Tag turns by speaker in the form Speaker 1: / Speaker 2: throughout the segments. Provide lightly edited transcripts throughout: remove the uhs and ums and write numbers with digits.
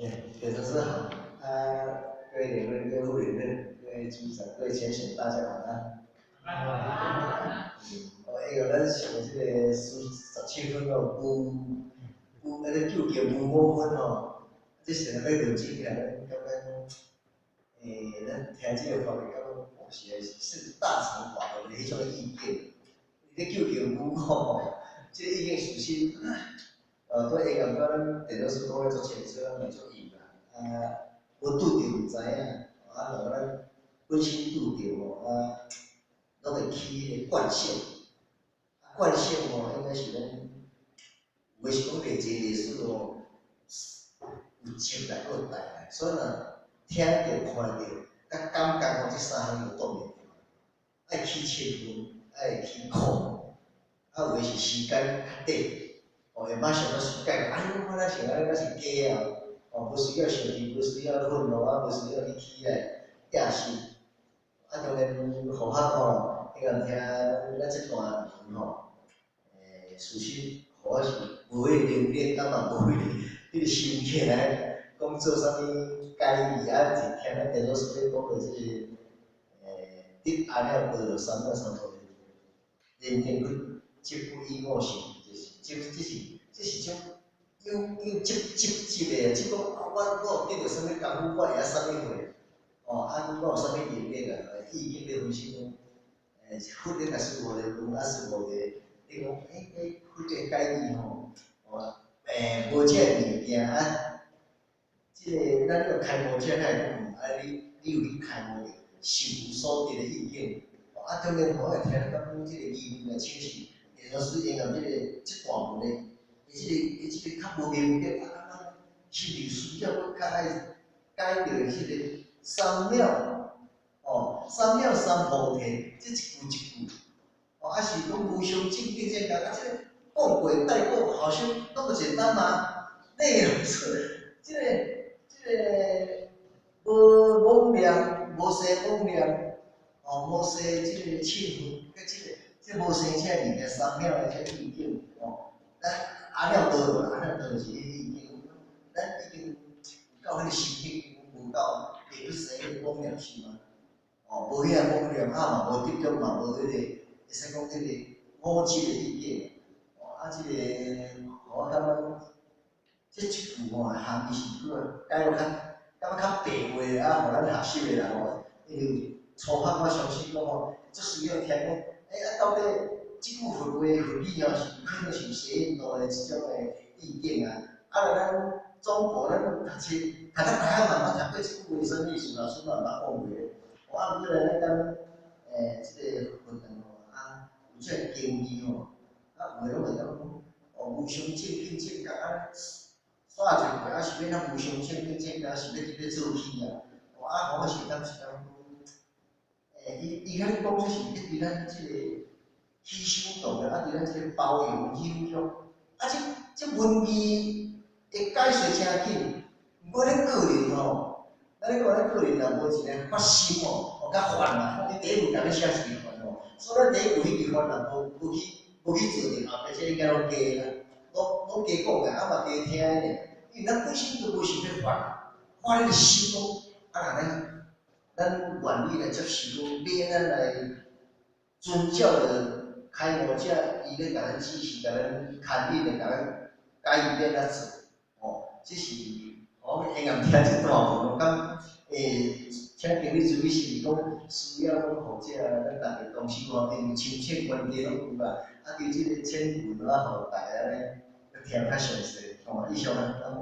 Speaker 1: 铁则是好。各位理论、各位护理论、各位组长、各位前选，大家晚安。咱上这个17分哦，那个9件5分哦，这是咱要认真起来，咱感觉咱听这个法律，感觉有时是大肠法的迄种意见。你这9件5吼，这个意见属实，对下暗咱电脑师都咧做清楚，咱袂做意啦。无拄着毋知影，若咱本身拄着吼，拢会起迄个惯性。惯性吼，应该是咱有诶是讲历史吼，有进来有带来，所以呢，听着看着，甲感觉吼，这三项都挡袂住。爱起七分，爱起苦，有诶是时间较短，会马上要时间，我咱想咱是假啊，无需要想去，无需要愤怒无需要去起来野心。当然，互学吼，迄个听咱这段言吼。事实，我是无迄个能力，嘛无迄个心起来讲做啥物改义是听咱电脑师咧讲个即个得阿了得3秒3头人天去即不以我行，这是种有积的，即讲我有得到啥物功夫，我会晓啥物货，我有啥物能力意见咧分析讲，训练也是无的，论也是无的。你讲，迄个改义吼，无这个物件即个咱要开无这来讲，你有去开无着，事无所得的意见。当然我会听咱即个议论的清晰，电脑师因后即段文的，即个较无明白，甚至需要搁较爱改着迄个3秒，3秒3步题，即一句一句。是讲无相正定正讲，这个讲过带过，好像那么简单吗？内容是无模量，无生模量，无生即个气氛，即无生这物件3秒的这意境，咱阿了多啦，阿了多是意境，咱已经有到迄个心境，有到会去生迄个模量是吗？无遐模量，嘛无得着嘛，无迄个。会使讲迄个5级的意见，即个我感觉这一句含义是改落感觉较白话，互咱学习的人因为初学我相信讲即需要听讲，到底即句佛话佛理是可能是谐音度的即种的意见若咱中国咱读册，读到大学嘛，捌读过即句话啥物意思，老师嘛捌讲过。毋过咱讲即个佛堂有这个经义有诶拢会讲无相正定正觉煞一过，是要咱无相正定正觉，是要即个做起好是当伊咱讲这是伫咱即个起心动念，伫咱即个包容忍辱，这文字会解说诚紧，毋过咱个人咱咧讲咱个人若无一个发心甲烦恼，你第一步甲你写一个烦恼，所以咱第一步迄个烦恼无去做着，后壁这应该拢假啦，拢假讲的，嘛假听的，因为咱本身就无想要发迄个心咱愿意来接受，免咱来遵照着开模者伊咧甲咱指示，甲咱牵引的，甲咱改变咱做，这是我因暗听这段话，感请经理注意是讲需要讲互咱大家同时因为亲切关键拢有啦，对这个请文互大家咧听较详细，以上感恩。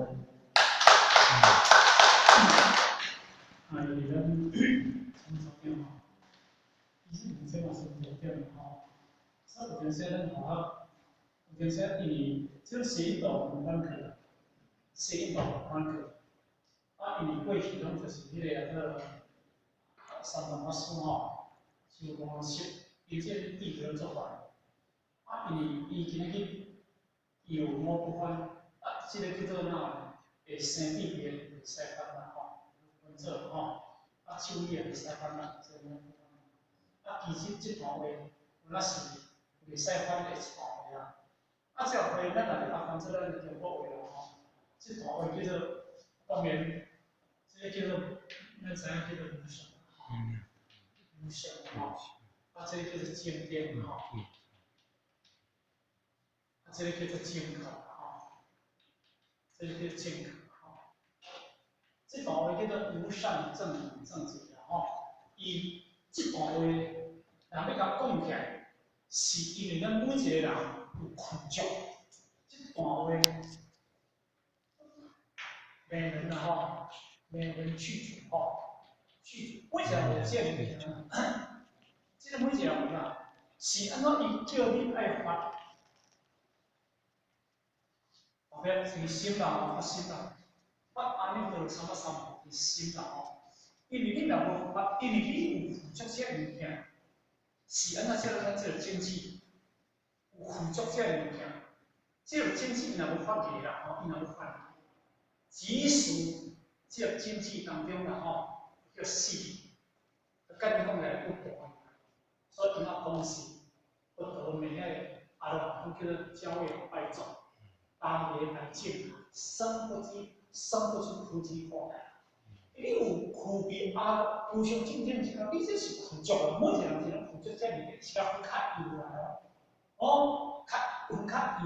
Speaker 2: 伊咱从昨天其实这嘛是重点所以有阵时咱学校，有阵时因为这写引导有班课，写引导有班课，因为过去拢就是迄个三文法师修公式，伊这地格做法，因为伊今仔日有某部分这个叫做哪会生地格会使翻啦分做手艺也会使翻啦，这种其实这段话那是袂使翻的一段话这话咱若咧翻做咱中国话这段话叫做当然，这个叫做咱知影叫做无相，无相吼，啊，这个叫做经典吼，啊，这个叫做正确吼，这个叫正确吼，这段话叫做无善正直吼，伊这段话，人要甲讲起来，是因为咱每一个人有困足，这段话。美人啊哈，美人去主哈，去主。为什么有这个物件呢？这个物件有啦，是安怎伊叫你爱发？OK，是心啦，发心啦，发安尼就什么什么是心啦吼。因为你若无发，因为你有付出这物件，是安怎叫咱这个经济有付出这物件，这个经济若无发起啦，吼，伊若无发，即使这个经济当中啦吼，叫死，跟你讲来不大，所以伊那讲是不得美个阿拉讲叫做交友拜众，当年来见，生不出夫妻祸来。你有区别啊？互相竞争一个，你这是负足的，每一个人是负足这物件，是较较优来哦，较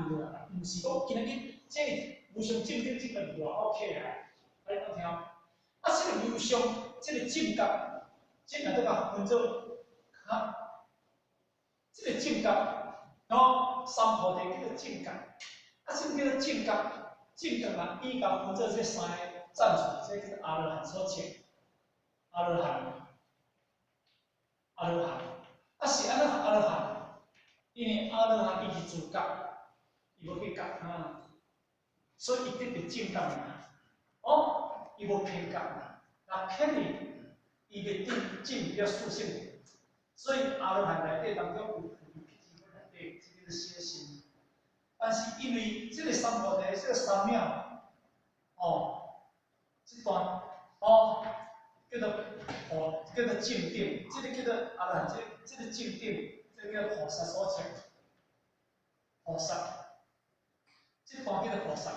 Speaker 2: 优来，毋是讲今日这互相竞争这个偌好起来，来讲听。啊，这个优相，这个正觉，正觉都甲分做较，这个正觉，哦，三菩提叫做正觉，啊，这个叫做正觉，正觉人伊甲分做这三个赞处，这叫做阿罗汉所证。阿罗汉，阿罗汉，啊是安怎阿罗汉？因为阿罗汉伊是自觉，伊无去觉啊，所以伊得着正觉嘛。哦，伊无偏觉嘛，那偏哩，伊袂定正了属性。所以阿罗汉内底当中有脾气内底，这个是小心。但是因为这个三菩提，这个三藐，哦，这段哦。叫做叫做正定，这个叫做阿罗汉，这个正定，这个叫菩萨所证。菩萨，这段叫做菩萨，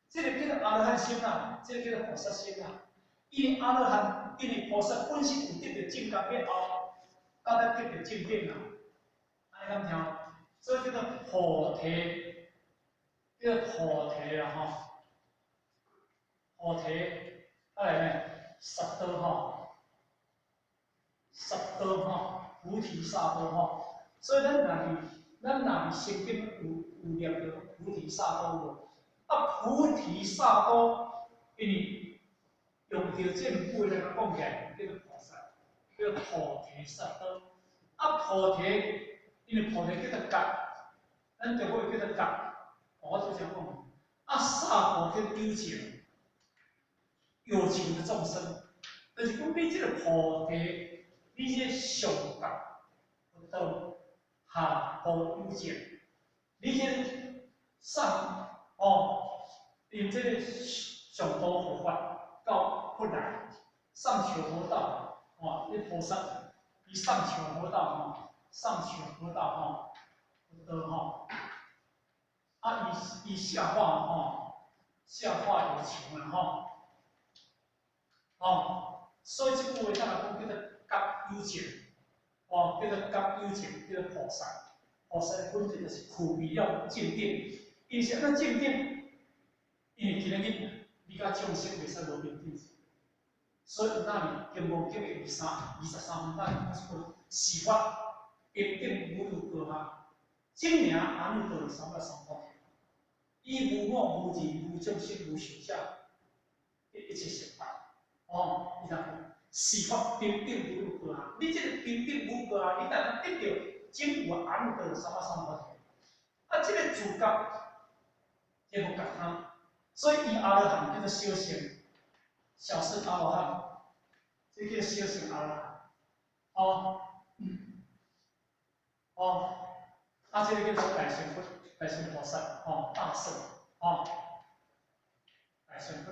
Speaker 2: 这个叫做阿罗汉心啊，这个叫做菩萨心啊。因为阿罗汉，因为菩萨本身有得着正觉以后，到咱得着正定啊，安尼敢听？所以叫做菩提，叫做菩提啊吼，菩提，再来呢？萨多吼，萨多吼，菩提萨多吼，所以咱若是心经有念着菩提萨多无？啊，菩提萨多，因为用着这两句来讲起来，叫做菩萨，叫菩提萨多。啊，菩提，因为菩提叫做觉，咱就会叫做觉。我就想讲，啊，萨婆叫做有情，有情的众生。就是讲，你这个菩提，你这上觉到下菩有情，你这上哦，用这个上道佛法到不来，上求佛道哦，你菩萨，你上求佛道吼，上求佛道吼，得吼，啊，以下化吼，下化有情了吼，哦。所以这句话咱来讲叫做觉有情，哦，叫做觉有情，叫做菩萨。菩萨本质就是区别了正定，因是安怎正定？因为今日你甲众生袂使无平等，所以有当经无经的23分当讲一句是法平等无有高下，证明阿弥陀佛三藐三菩提，伊无我无人无众生无受者，一切成法。哦，你看，是法平等无有高下，你这个平等无高下，你当然得到证有阿弥陀佛三藐三菩提。啊，这个自觉，这无觉他，所以伊阿罗汉叫做小乘，小乘阿罗汉，这叫小乘阿罗汉。哦，哦，啊，这个叫做大乘佛，大乘菩萨，哦，大圣，哦，大乘佛，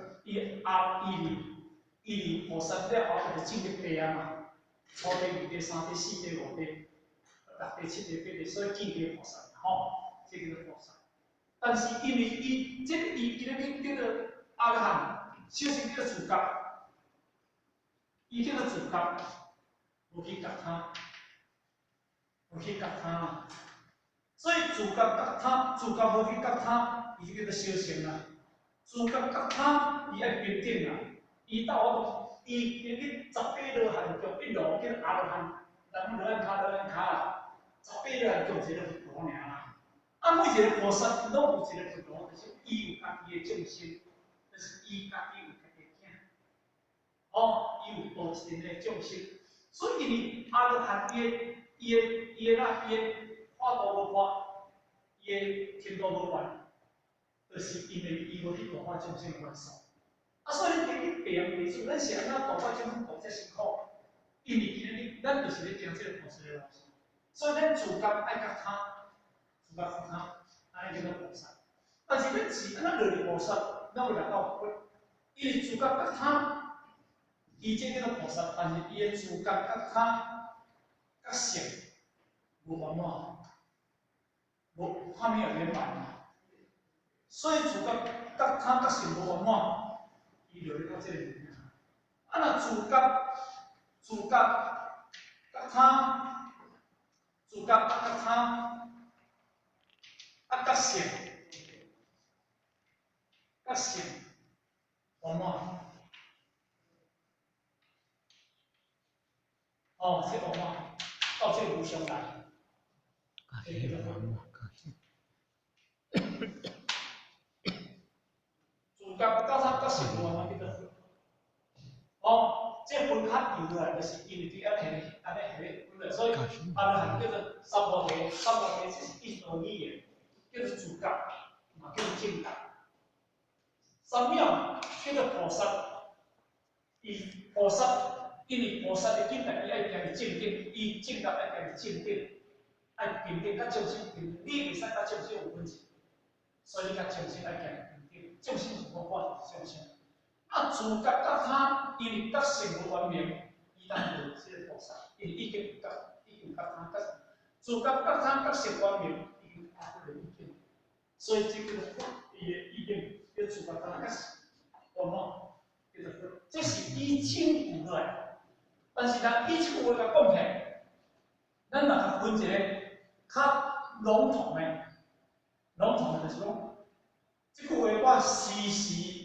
Speaker 2: 伊菩萨了后，就是进入地啊嘛，初地、二地、三地、四地、五地、六地、七地、八地，所以进入菩萨，吼，这叫做菩萨。但是因为伊这个伊今日叫做阿罗汉，修行叫自觉，伊叫做自觉，无去觉他，无去觉他。所以自觉觉他，自觉无去觉他，伊就叫做修行啦。自觉觉他，伊爱平等啦。伊到我伊去18罗汉中，一路叫阿罗汉，咱罗汉卡啦，18罗汉中一个佛尔啦。啊，每一个菩萨拢有一个佛，就是伊有家己的众生，就是伊家己有家己的囝。哦，伊有无一定的众生，所以因为阿罗汉伊的法度无破，伊的天道无完，就是因为伊无去度化众生的关系。啊，所以你去评为主，咱是安怎度化众生度这辛苦？因为今日咱就是咧讲这个菩萨的老师，所以咱自觉爱觉他，自觉觉他，安尼叫做菩萨。但是咱是安怎落去菩萨，咱会达到佛，伊自觉觉他。伊这叫做菩萨，但是伊的自觉觉他觉性无圆满，无还没有圆满嘛。所以自觉觉他觉性无圆满，伊就会到这个里面。啊，那自觉他，自觉他，啊觉性圆满。哦，这个嘛，到这个无相来，这个叫做自觉到他觉性无嘛，叫做哦，这分较由来，就是因为对安尼分的，所以阿罗汉叫做三菩提，三菩提是一而已的，叫做自觉，嘛叫做正觉。三藐叫做菩萨，伊菩萨。因为菩萨的境界，伊爱行正定，伊正觉爱行正定，爱平等，甲众生平等。你袂使甲众生有分歧，所以你甲众生爱行平等。众生是无法众生。啊，自觉觉他，因为觉性无完明，伊当做这个菩萨，因为已经觉他觉，自觉觉他觉性完明，已经达到了意境。所以这叫做佛，伊的意境叫自觉他觉性，懂吗？叫做佛，这是以清古来。但是咱以这个话来讲起，咱若甲分一个较笼统的就是讲，这句话我时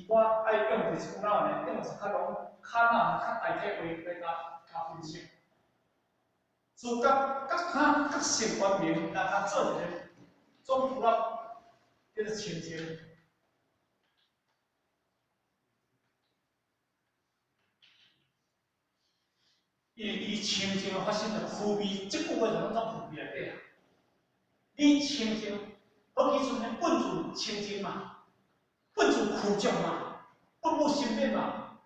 Speaker 2: 我爱用就是讲哪呢？用是较代替话来甲分析。自觉较性完明，来甲做一个总符合叫做清净。伊清净发生着负面，即句话就拢在负面内底啊。你清净，好基准的本自清净嘛，本自苦众嘛，本无生变嘛，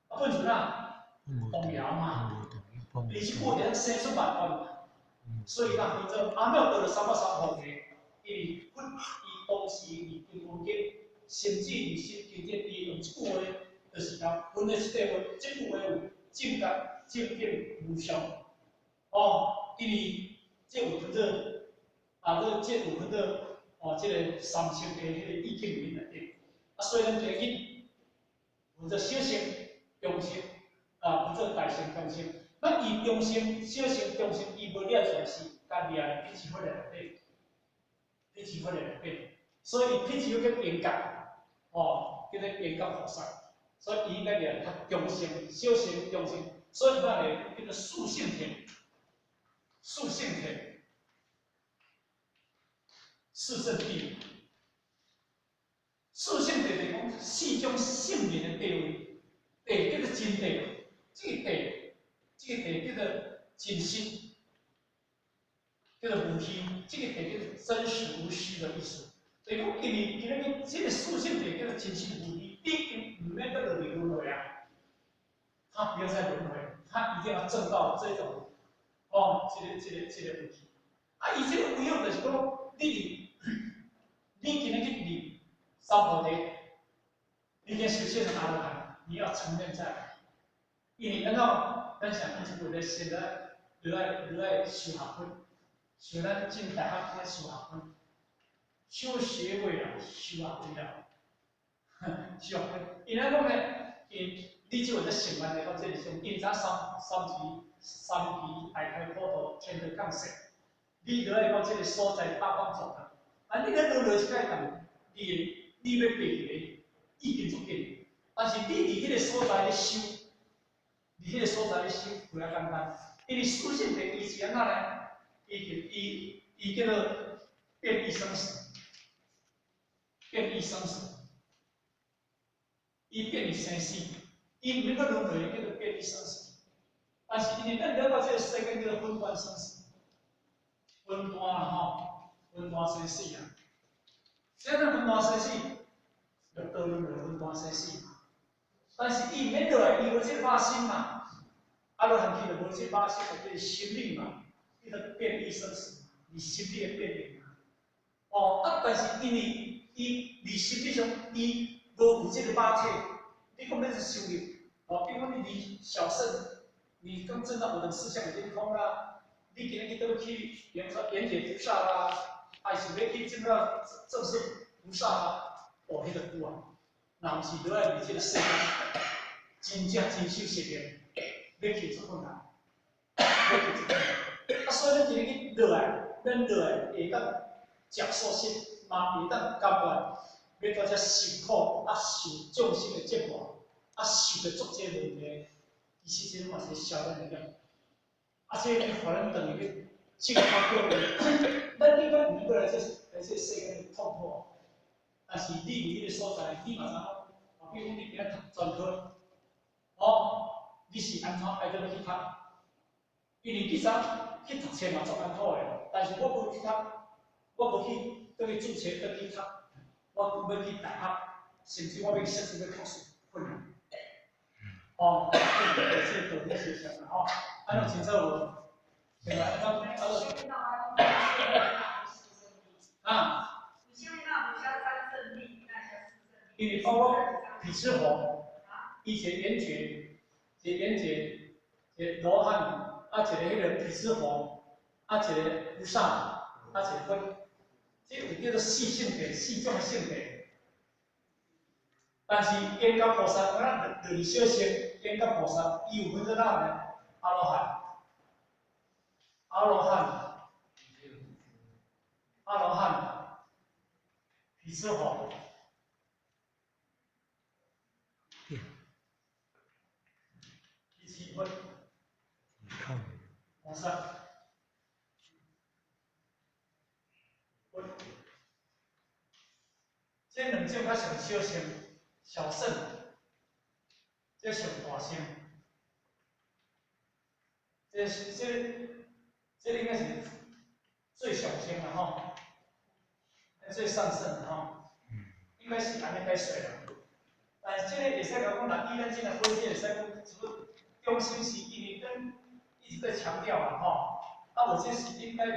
Speaker 2: 啊本自哪动摇嘛，而且过程生出万法嘛，所以咱分做阿弥陀佛三藐三菩提，因为佛伊当时伊根本经，甚至于心经典，伊用即句话，就是讲分的即个话，即句话有正觉。正定无相，哦，因为这有分做这有分做这个三性的迄个意境里面内底。啊，所以咱第一分做小性、中性，分做大性、中性。那伊中性、小性、中性，伊无了出来是家己啊，彼此分内底，所以彼此有个严格，叫做严格菩萨。所以伊应该了中性、小性、中性。所以咱咧叫做素性体，素性体，四圣谛。素性体就是讲四种性命的地位，地叫做真地，这个地叫做真心，叫做无虚，这个地叫做真实无虚的意思。所以讲，因为这个素性体叫做真心无虚，你已经唔免再落去轮回啊。他不要再轮回，他一定要证到这种，这个问题。啊，伊这个不用就是讲，你今日去立三菩提，你跟修现成阿罗汉，你要承认在，因为咱想一为了现在爱修学分，像咱进大学爱修学分，修学位啦，修学位啦，修学分，因咱讲呢。你即阵在上班来讲，即是上紧早三期大开普渡，天道降世。你落来讲即个所在八方众人，啊，你咧落即摆讲，你要爬起来，已经足紧，但是你伫迄个所在咧修，伫迄个所在咧修，不要简单，因为属性地伊是安怎呢？伊叫做变异生死，变异生死，伊变异生死，伊每个轮回叫做变异生死。但是因为咱了解这个世界叫做混乱生死，混乱啊吼，混乱生死啊。现在混乱生死，就倒轮回混乱生死嘛。但是伊免落来，伊无这肉身嘛，啊落汉去就无这肉身，就叫心灵嘛，叫做变异生死，你心理的变异嘛。哦，啊，但是因为你心理上伊无有这个肉体，你讲要是修炼，哦，比如讲你离小圣。你刚证到我的思想已经空啦，你今日都去，比如说圆觉菩萨啦，还是要去证到正式菩萨啦，哦，迄个久啊，若毋是落来伫即个世界，真正真修实验，要去出困难，要去出困难。啊，所以咱今日落来，咱落来会当接受心，嘛会当甘愿，要到遮受苦，啊受众生的折磨，啊受着足济问题。其实这嘛是小人力量，啊，这个互咱等于去净化过的。咱应该每个人这世界痛苦，但是你伫迄个所在，你马上，比如讲你今仔读专科，哦，你是安怎爱要去读？因为你早去读册嘛足艰苦的，但是我无去读，我无去去注册去读，我要去大学，甚至我要设置要考试困难。哦，这个都是想的哦。按照清楚无？对吧？啊。因为包括毗湿佛，以前圆觉，一罗汉，啊，一个迄个毗湿佛，啊，一个菩萨，啊，一个佛，这有叫做四性体，四种性体。但是因果菩萨，咱论小乘，因果菩萨伊有分做哪呢？阿罗汉、阿罗汉、阿罗汉、毗湿佛、第七佛、菩萨、佛，这两种较上小乘，小乘，这上大乘。这应该是最上乘了吼，最上乘了吼，应该是安尼解说啦。但是这个会使讲讲，若以咱这个分析，会使讲，中心是因为咱一直在强调啊吼，啊无这是应该是，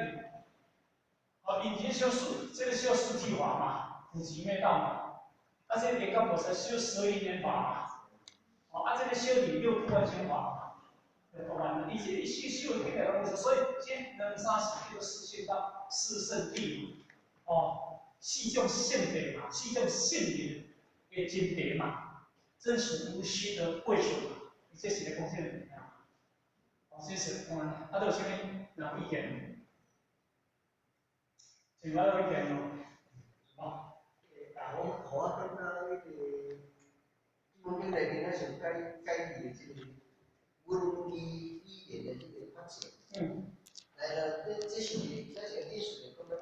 Speaker 2: 哦，因这修四，这个修四谛法嘛，普贤灭道嘛，啊这个结果菩萨修12因缘法嘛，哦啊这个修第六度万千法嘛。以前一修听来拢是，所以这两三是叫做四圣道、四圣谛嘛，哦，四种性德嘛，四种性德的经典嘛，真实无虚的贵属嘛，这是来贡献的啊。哦，这是讲啊，都有啥物哪意见？请哪有意见咯？哦。
Speaker 1: 我感觉迄个，我今内面咧想改变这个。文字语言的这个发展，来了，这是历史的可能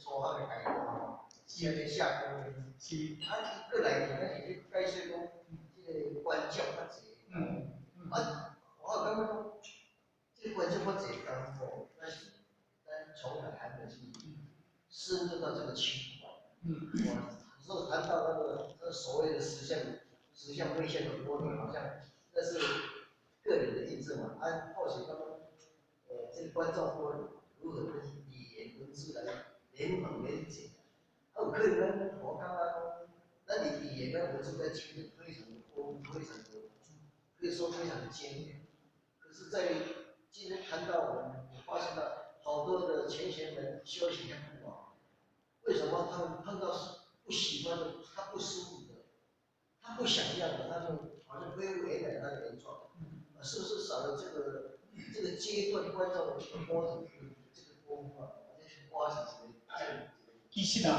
Speaker 1: 初学的概念吼，先来下功夫。是，啊，过来呢，咱是去解说讲这个观众较济。我感觉这个观众较济功夫，但是咱从来还没有去深入到这个情况。有时候谈到那个所谓的实相对象的波动，好像那是。个人的印证嘛，或许他们这个观众或如何跟语言文字来联盟连接，有可能我刚刚，那你语言跟文字在经验非常的丰富，非常的，可以说非常的坚远。可是，在今天谈到我发现到好多的前贤们修行还不好，为什么他们碰到不喜欢的、他不舒服的、他不想要的，他就好像恢复原来的那个原状，是不是少了这个阶段关照的这个波子这个功夫啊？好像是挖起
Speaker 2: 其实啊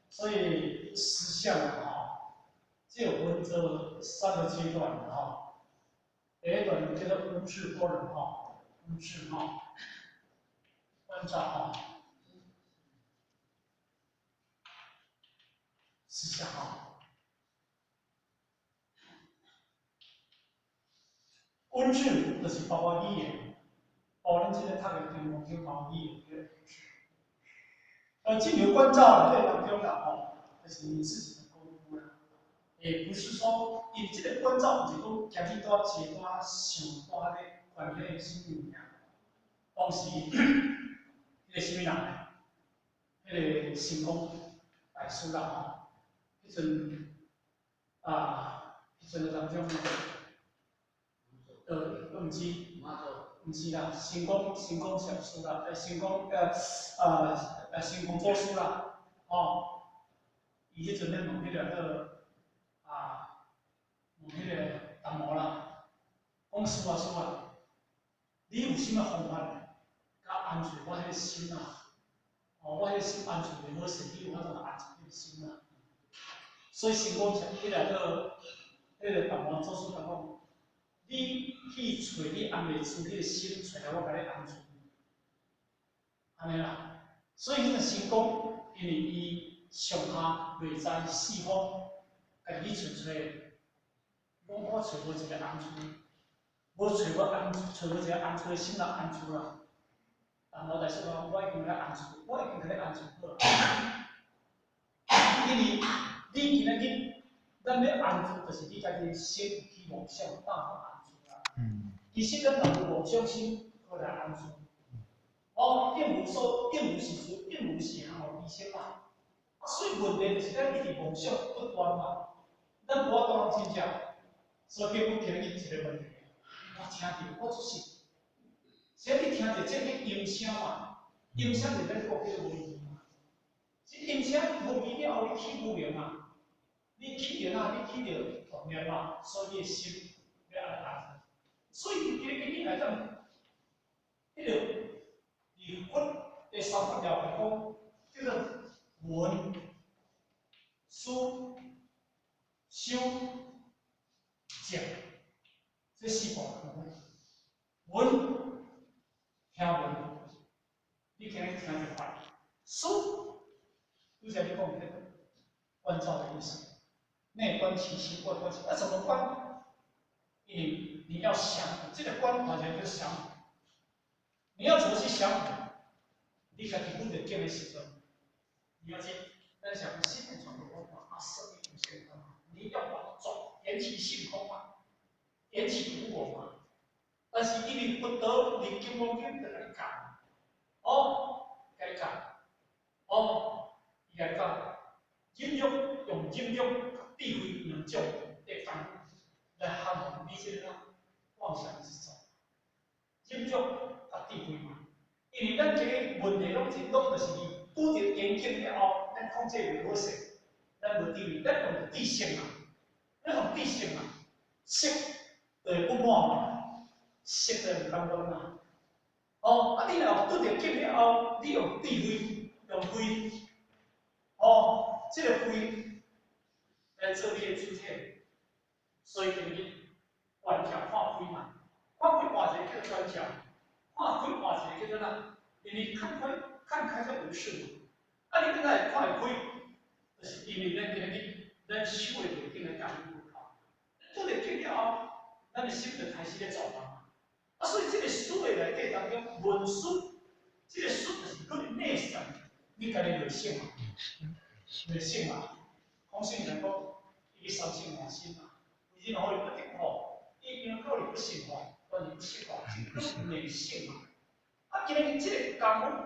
Speaker 2: 所以实相只有分这3个阶段第一段叫做无智波人无智观照实相温智就是包括语言，咱即个读的题目叫包语言叫温智。进入观照这当中就是你自己的功夫啦。也不是说你这个关照，是讲家己多一个多想多的关键心里面，当时迄个什么人，迄个成功大师啦迄阵迄阵当中毋是啦，成功上师啦，成功做师啦，伊迄阵咧问迄个问迄个达摩啦，讲师啊，你有啥物方法甲安住我迄个心我迄个心安住袂好势，你有法度安住迄个心所以成功迄个达摩做师讲，你去找你安袂住迄个心，找来我甲你安住，安尼啦。所以迄个成功，因为伊上下内在四方，家己找出来。我找无一个安处，无找无一个安处的心来安处啦。但我大师讲，我已经甲你安处，我已经甲你安处好啦。因为你今仔日咱要安处，就是你家己心去妄想，当好安处啦。其实咱若有妄想心，好来安处。并无是说，并无是项医生嘛。所以问题就是咱一直妄想不断嘛，咱无法度通真正。所以结果今日一个问题，我听着我就是先去听着这个音声嘛，音声是咱国叫无语嘛。这音声无语了后，你起无明嘛，你起着同念嘛，所以你的心要安安。所以今日来讲，迄个离佛的三法了来讲，叫做闻、思、修、静。这4部分，闻听闻，你今日听就快。思，拄才你讲的关照的意思，内观其心，外观其怎么观？因为你要想，这个观好像就是想，你要怎么去想？你家己拄着见的时阵，你要去咱想心的转动生命无限大，你要把它转缘起性空嘛，缘起无我嘛。但是因为不得你金光经的来讲，甲你讲，伊来讲，忍辱用忍辱、智慧两种的方法来涵养你这个妄想之中，忍辱甲智慧嘛。因为咱这个问题拢就是拄着严境了后，咱控制袂好势，咱无智慧，咱用着智性嘛，咱用智性嘛，色就不满嘛。识的感觉嘛，你若拄着经了后，你用智慧，用慧，这个慧来做你的主体，所以叫你观照看开嘛，看开换一个叫观照，看开换一个叫做哪？因为看开才有事嘛，你今仔会看会开，就是因为咱今日咱修的条件来讲不好，拄着经了后，咱的心就开始咧做嘛。所以这个书的内底当中，文书，这个书就是讲你内心，你家己内性嘛，内性嘛。空性来讲，伊三性两心嘛。伊然后伊不定伊因道理不信道理不信讲内性嘛。今日这个讲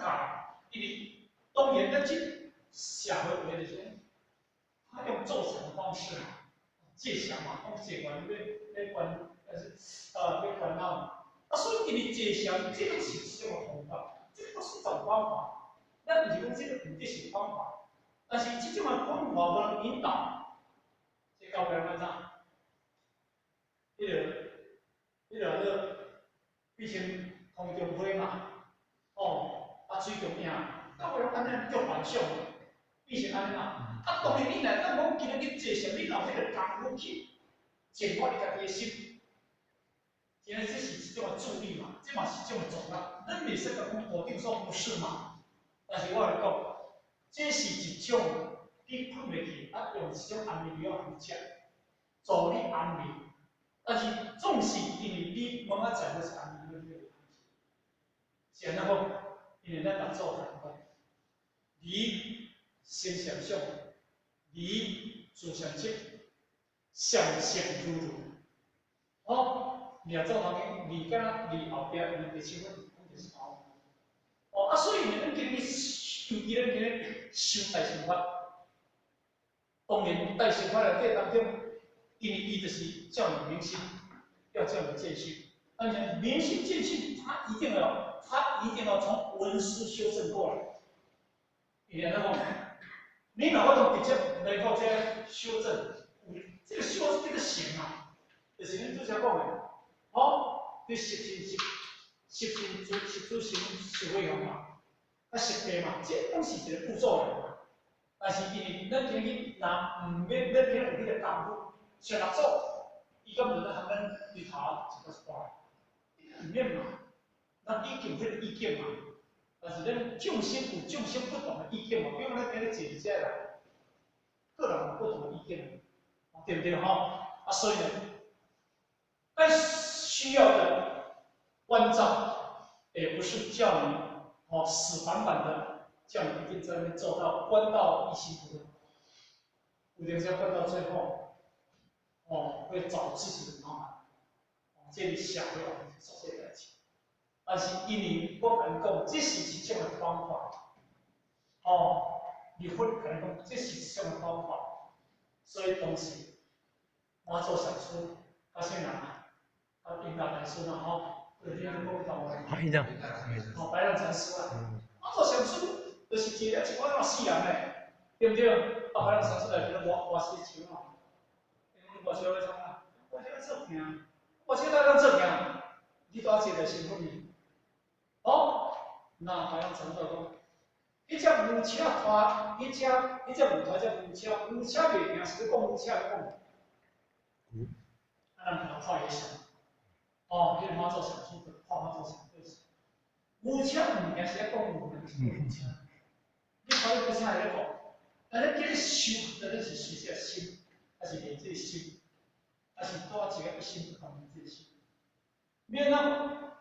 Speaker 2: 因为当然咱这社会为的种，他用做成的方式借想嘛，用借管要管闹。所以因为坐禅，这个是一种方法，这个是一种方法。咱毋是讲这个唔是方法，但是这种方法无人引导，这到尾安怎？迄个毕竟空中飞嘛，水中影，到尾安尼足幻想，变成安尼嘛。当然你若讲今日去坐上，你有迄个功夫去净化你家己的心，其实这是一种助力嘛，这嘛是一种重量。咱袂使讲否定说不是嘛，但是我来讲，这是一种你困袂去，用一种安眠药去食，助你安眠。但是总是因为你茫仔知影是安眠药这个东西，是安怎讲？因为咱人做人讲，离心相想，离自相亲，相性如如。你做人离敢离后壁，因为身份讲就是后。所以呢，咱今日尤其咱今日修大乘法，当然大乘法内底当中，因为伊就是叫你明心，要叫你见性。但是明心见性，他一定要从文思修正过来。也那么，你若法度直接来到这修正，这个行啊，就是恁拄则讲的，你实主行实为用嘛，实地嘛，这拢是一个步骤来嘛。但是因为咱今日若唔免有迄个功夫，像六祖，伊敢就在含咱日头一个挂，唔免嘛，咱已经迄个意见嘛。但是咱众生有众生不同的意见嘛，比如咱今日坐遮来，个人有不同的意见，对不对所以呢，但需要的关照，也不是叫你死板板的，叫你一定在那边做到关到一心不乱。有点像关到最后，会找自己的麻烦，这里想不了做这个事情。但是因为我跟你讲，这是一种的方法，你会跟你讲，这是一种的方法，所以当时我做上师，先人，应大大师嘛，有啲人讲到我，白浪禅师啦，我做上师，就是一日一碗死人嘞，对不对？白浪禅师来就我是像啊，我是要创啊，我这个做行，我这个做行，你多一个身份呢？那白浪禅师讲。迄只牛车拖，迄只牛拖只牛车袂行，是咧讲牛车讲。咱可能看一下，迄个马祖上书的，看马祖上对是。牛车毋行是咧讲牛，是牛车。你看你不啥会咧讲？但是今日修，咱是修这个心，还是练这个心，还是多一个一心不同这个心。免咱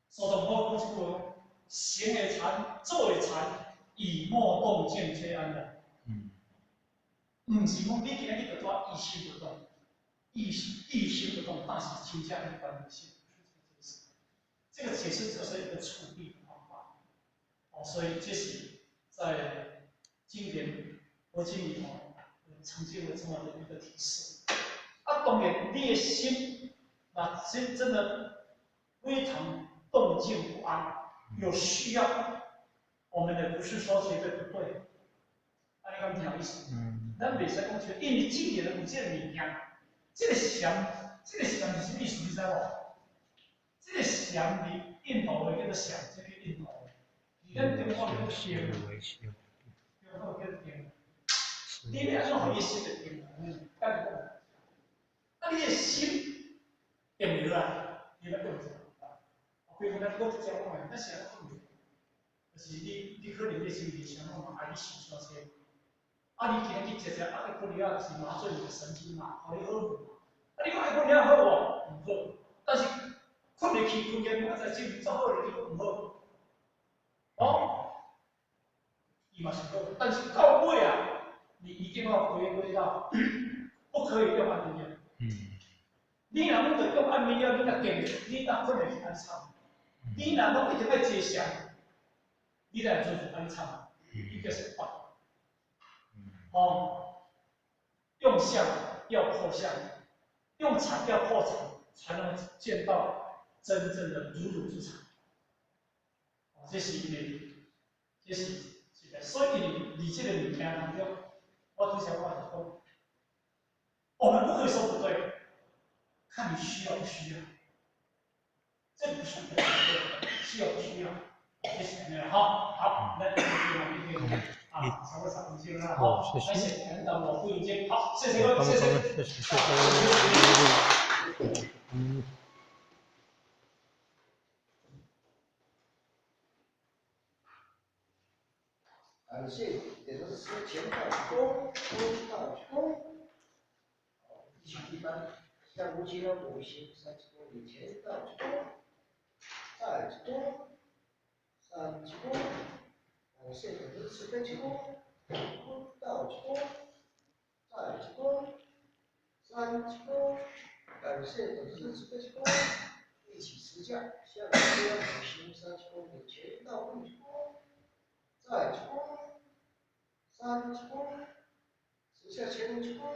Speaker 2: 苏东坡讲一句。行为禅，坐为禅，以莫动见皆安的。唔是讲你今日去到意心不动，意心不动，但是倾向一般的心，这个解释就是一个处理的方法。所以这是在经典佛经里头曾经有这么的一个提示。当然，你的心，真的非常动静不安。有需要，我们的不是说绝对不对，你讲听意思？咱袂使讲绝，因为经典的有这个物件，这个禅是什么意思？你知无？这个禅伫印度的叫做禅，这个印度的，咱中国叫禅，中国叫禅。你要安怎互你心的定？干讲，你的心定袂落来，你要动。比如咱讲一只讲诶，咱是安怎讲？就是你可能你心里想讲嘛，你想啥些？你今日去食，可能就是麻醉你的神经嘛，互你好嘛。你讲可能好无？唔好。但是困袂去，困觉我在精神做好了，你讲唔好。伊嘛是好，但是到尾你一定要回归到不可以用安眠药。你若要用安眠药，你若定，你若困袂去安惨。你若拢一直在接想，你来做是安唱，一个是坏。用相要破相，用禅要破禅，才能见到真正的如如之禅。这是一个，这是一个。所以你这个物件当中，我之前我就讲，我们不会说不对，看你需要不需要。这不是不需要不需要？谢谢。好，来，稍微少一些了，好，谢谢，等等我不用接，好，谢谢各位，谢谢，谢谢。
Speaker 1: 感谢点的是前到弓，弓到弓。一曲一般，像无极的五行三之弓，以前到弓，再之弓，三之弓。感谢点的是飞之弓，弓到弓，再之弓，三之弓。感谢点的是飞之弓，一起持架，像无极的五行三之弓，以前到弓之弓，再之弓。三之弓，持下前之弓，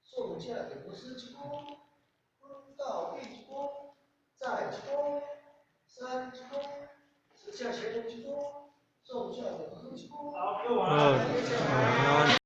Speaker 1: 送下点不是之弓，弓到位之弓，再之弓，三之弓，持下前之弓，送下点不是之弓。好，各位晚安。